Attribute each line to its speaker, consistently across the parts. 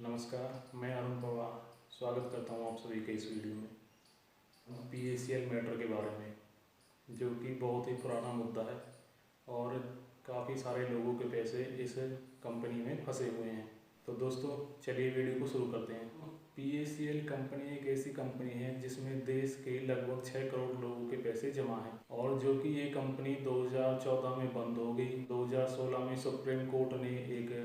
Speaker 1: नमस्कार, मैं अरुण पवार स्वागत करता हूँ आप सभी के इस वीडियो में PACL मैटर के बारे में, जो कि बहुत ही पुराना मुद्दा है और काफ़ी सारे लोगों के पैसे इस कंपनी में फंसे हुए हैं। तो दोस्तों चलिए वीडियो को शुरू करते हैं। PACL कंपनी एक ऐसी कंपनी है जिसमें देश के लगभग 6 करोड़ लोगों के पैसे जमा हैं और जो कि ये कंपनी 2014 में बंद हो गई। 2016 में सुप्रीम कोर्ट ने एक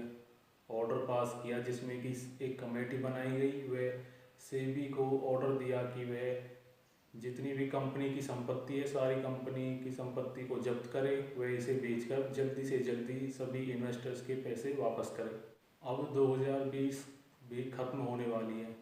Speaker 1: ऑर्डर पास किया जिसमें कि एक कमेटी बनाई गई। वह सेबी को ऑर्डर दिया कि वह जितनी भी कंपनी की संपत्ति है सारी कंपनी की संपत्ति को जब्त करे, वह इसे बेचकर जल्दी से जल्दी सभी इन्वेस्टर्स के पैसे वापस करे। अब 2020 भी खत्म होने वाली है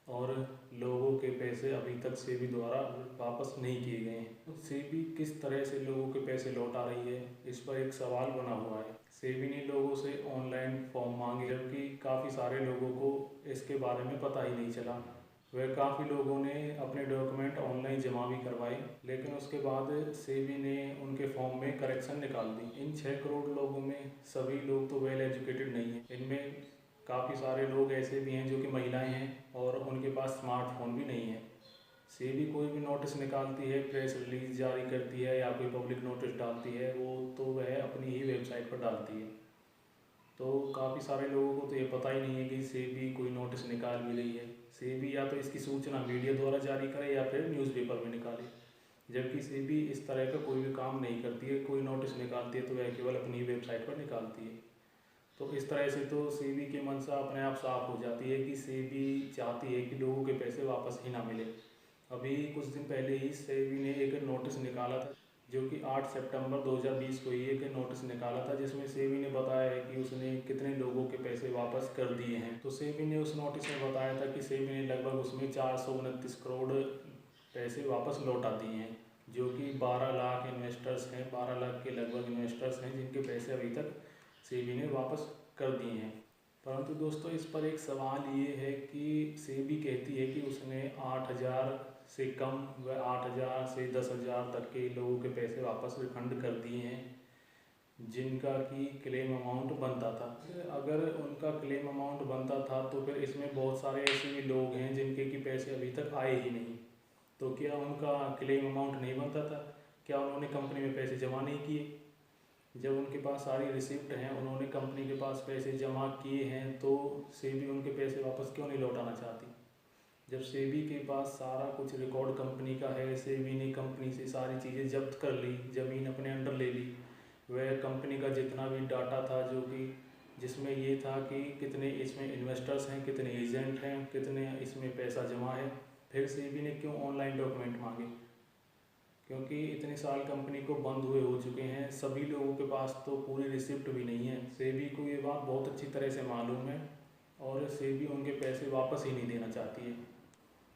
Speaker 1: और लोगों के पैसे अभी तक सेबी द्वारा वापस नहीं किए गए हैं। तो सेबी किस तरह से लोगों के पैसे लौटा रही है, इस पर एक सवाल बना हुआ है। सेबी ने लोगों से ऑनलाइन फॉर्म मांगे, जबकि काफ़ी सारे लोगों को इसके बारे में पता ही नहीं चला। वह काफ़ी लोगों ने अपने डॉक्यूमेंट ऑनलाइन जमा भी करवाए, लेकिन उसके बाद सेबी ने उनके फॉर्म में करेक्शन निकाल दी। इन 6 करोड़ लोगों में सभी लोग तो वेल एजुकेटेड नहीं हैं। इनमें काफ़ी सारे लोग ऐसे भी हैं जो कि महिलाएं हैं और उनके पास स्मार्टफोन भी नहीं है। सेबी कोई भी नोटिस निकालती है, प्रेस रिलीज जारी करती है या कोई पब्लिक नोटिस डालती है, वो तो वह अपनी ही वेबसाइट पर डालती है। तो काफ़ी सारे लोगों को तो ये पता ही नहीं है कि सेबी कोई नोटिस निकाल भी रही है। सेबी या तो इसकी सूचना मीडिया द्वारा जारी करे या फिर न्यूज़पेपर में निकाले, जबकि सेबी इस तरह का कोई भी काम नहीं करती है। कोई नोटिस निकालती है तो वह केवल अपनी वेबसाइट पर निकालती है। तो इस तरह से तो सेबी की मंशा अपने आप साफ हो जाती है कि सेबी चाहती है कि लोगों के पैसे वापस ही ना मिले। अभी कुछ दिन पहले ही सेबी ने एक नोटिस निकाला था, जो कि 8 सितंबर 2020 को ही एक नोटिस निकाला था, जिसमें सेबी ने बताया है कि उसने कितने लोगों के पैसे वापस कर दिए हैं। तो सेबी ने उस नोटिस में बताया था कि सेबी ने लगभग उसमें 429 करोड़ पैसे वापस लौटा दिए हैं, जो कि 12 लाख इन्वेस्टर्स हैं, 12 लाख के लगभग इन्वेस्टर्स हैं जिनके पैसे अभी तक सेबी ने वापस कर दिए हैं। परंतु दोस्तों इस पर एक सवाल ये है कि सेबी कहती है कि उसने 8,000 से कम व 8,000 से 10,000 तक के लोगों के पैसे वापस रिफंड कर दिए हैं जिनका कि क्लेम अमाउंट बनता था। अगर उनका क्लेम अमाउंट बनता था तो फिर इसमें बहुत सारे ऐसे भी लोग हैं जिनके कि पैसे अभी तक आए ही नहीं। तो क्या उनका क्लेम अमाउंट नहीं बनता था? क्या उन्होंने कंपनी में पैसे जमा नहीं किए? जब उनके पास सारी रिसिप्ट हैं, उन्होंने कंपनी के पास पैसे जमा किए हैं, तो सेबी उनके पैसे वापस क्यों नहीं लौटाना चाहती? जब सेबी के पास सारा कुछ रिकॉर्ड कंपनी का है, सेबी ने कंपनी से सारी चीज़ें जब्त कर ली, ज़मीन अपने अंडर ले ली, वह कंपनी का जितना भी डाटा था जो कि जिसमें ये था कि कितने इसमें इन्वेस्टर्स हैं, कितने एजेंट हैं, कितने इसमें पैसा जमा है, फिर सेबी ने क्यों ऑनलाइन डॉक्यूमेंट मांगे? क्योंकि इतने साल कंपनी को बंद हुए हो चुके हैं, सभी लोगों के पास तो पूरी रिसिप्ट भी नहीं है। सेबी को ये बात बहुत अच्छी तरह से मालूम है और सेबी उनके पैसे वापस ही नहीं देना चाहती है।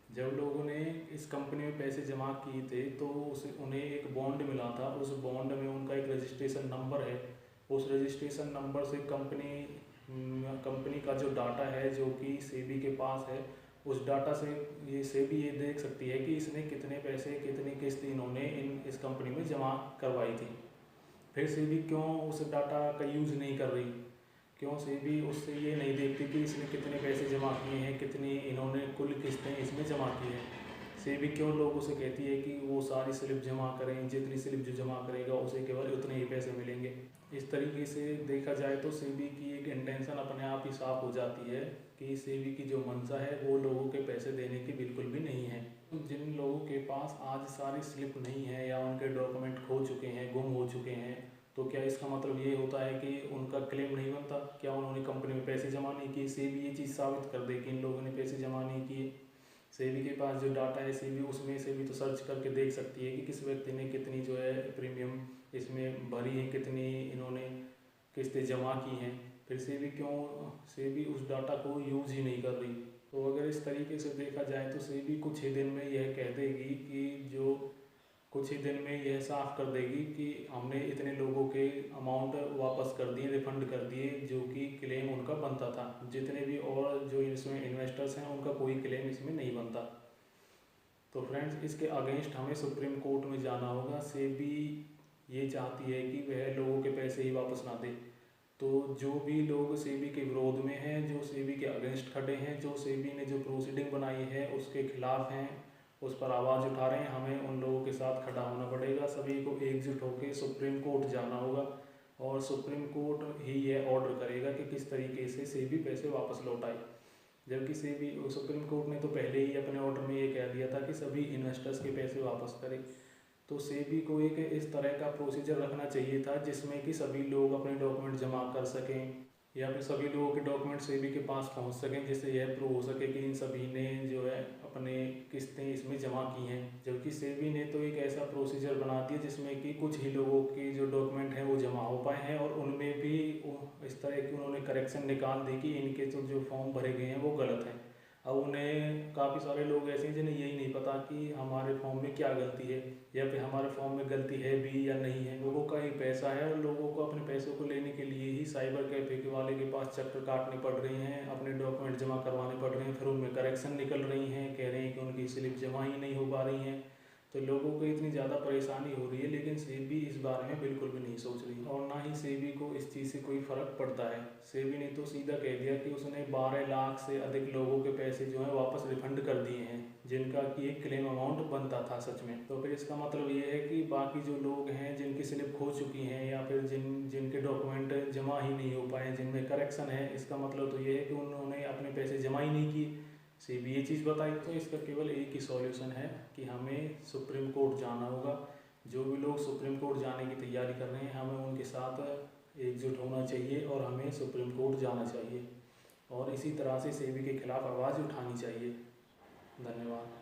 Speaker 1: जब लोगों ने इस कंपनी में पैसे जमा किए थे तो उन्हें एक बॉन्ड मिला था। उस बॉन्ड में उनका एक रजिस्ट्रेशन नंबर है। उस रजिस्ट्रेशन नंबर से कंपनी का जो डाटा है जो कि सेबी के पास है, उस डाटा से ये सेबी ये देख सकती है कि इसने कितने पैसे, कितनी किस्त इन्होंने इस कंपनी में जमा करवाई थी। फिर सेबी क्यों उस डाटा का यूज़ नहीं कर रही? क्यों सेबी उससे ये नहीं देखती कि इसने कितने पैसे जमा किए हैं, कितनी इन्होंने कुल किस्तें इसमें जमा की हैं? सेबी क्यों लोगों से कहती है कि वो सारी स्लिप जमा करें, जितनी स्लिप जो जमा करेगा उसे केवल उतने ही पैसे मिलेंगे? इस तरीके से देखा जाए तो सेबी की एक इंटेंशन अपने आप ही साफ हो जाती है कि सेबी की जो मंशा है वो लोगों के पैसे देने की बिल्कुल भी नहीं है। जिन लोगों के पास आज सारी स्लिप नहीं है या उनके डॉक्यूमेंट खो चुके हैं, गुम हो चुके हैं, तो क्या इसका मतलब ये होता है कि उनका क्लेम नहीं बनता? क्या उन्होंने कंपनी में पैसे जमा नहीं किए? सेबी ये चीज़ साबित कर दे कि इन लोगों ने पैसे जमा नहीं किए। सेबी के पास जो डाटा है, सेबी उसमें से भी तो सर्च करके देख सकती है कि किस व्यक्ति ने कितनी जो है प्रीमियम इसमें भरी है, कितनी इन्होंने किस्तें जमा की हैं। फिर सेबी उस डाटा को यूज़ ही नहीं कर रही? तो अगर इस तरीके से देखा जाए तो सेबी कुछ ही दिन में यह कह देगी कि कुछ ही दिन में यह साफ कर देगी कि हमने इतने लोगों के अमाउंट वापस कर दिए, रिफंड कर दिए, जो कि क्लेम उनका बनता था। जितने भी और जो इसमें इन्वेस्टर्स हैं उनका कोई क्लेम इसमें नहीं बनता। तो फ्रेंड्स इसके अगेंस्ट हमें सुप्रीम कोर्ट में जाना होगा। सेबी ये चाहती है कि वह लोगों के पैसे ही वापस ना दे। तो जो भी लोग सेबी के विरोध में हैं, जो सेबी के अगेंस्ट अगेंस्ट खड़े हैं, जो सेबी ने जो प्रोसीडिंग बनाई है उसके खिलाफ हैं, उस पर आवाज़ उठा रहे हैं। हमें उन लोगों के साथ खड़ा होना पड़ेगा, सभी को एकजुट होकर सुप्रीम कोर्ट जाना होगा और सुप्रीम कोर्ट ही यह ऑर्डर करेगा कि किस तरीके से सेबी पैसे वापस लौटाए। जबकि सेबी सुप्रीम कोर्ट ने तो पहले ही अपने ऑर्डर में ये कह दिया था कि सभी इन्वेस्टर्स के पैसे वापस करें। तो सेबी को एक इस तरह का प्रोसीजर रखना चाहिए था जिसमें कि सभी लोग अपने डॉक्यूमेंट जमा कर सकें या फिर सभी लोगों के डॉक्यूमेंट सेबी के पास पहुंच सकें, जिससे यह प्रूव हो सके कि इन सभी ने जो है अपने किस्तें इसमें जमा की हैं। जबकि सेबी ने तो एक ऐसा प्रोसीजर बना दिया जिसमें कि कुछ ही लोगों के जो डॉक्यूमेंट हैं वो जमा हो पाए हैं और उनमें भी इस तरह की उन्होंने करेक्शन निकाल दी कि इनके तो जो फॉर्म भरे गए हैं वो गलत हैं। अब उन्हें काफ़ी सारे लोग ऐसे हैं जिन्हें यही नहीं पता कि हमारे फॉर्म में क्या गलती है या फिर हमारे फॉर्म में गलती है भी या नहीं है। लोगों का ही पैसा है और लोगों को अपने पैसों को लेने के लिए ही साइबर कैफे के वाले के पास चक्कर काटने पड़ रहे हैं, अपने डॉक्यूमेंट जमा करवाने पड़ रहे हैं, फिर उनमें करेक्शन निकल रही हैं, कह रहे हैं कि उनकी स्लिप जमा ही नहीं हो पा रही हैं। तो लोगों को इतनी ज़्यादा परेशानी हो रही है, लेकिन सेबी इस बारे में बिल्कुल भी नहीं सोच रही और ना ही सेबी को इस चीज़ से कोई फ़र्क पड़ता है। सेबी ने तो सीधा कह दिया कि उसने 12 लाख से अधिक लोगों के पैसे जो हैं वापस रिफंड कर दिए हैं, जिनका कि एक क्लेम अमाउंट बनता था सच में। तो फिर इसका मतलब ये है कि बाकी जो लोग हैं जिनकी स्लिप खो चुकी हैं या फिर जिनके डॉक्यूमेंट जमा ही नहीं हो पाए, जिनमें करेक्शन है, इसका मतलब तो ये है कि उन्होंने अपने पैसे जमा ही नहीं किए। सेबी ये चीज़ बताई। तो इसका केवल एक ही सॉल्यूशन है कि हमें सुप्रीम कोर्ट जाना होगा। जो भी लोग सुप्रीम कोर्ट जाने की तैयारी कर रहे हैं, हमें उनके साथ एकजुट होना चाहिए और हमें सुप्रीम कोर्ट जाना चाहिए और इसी तरह से सेबी के खिलाफ आवाज़ उठानी चाहिए। धन्यवाद।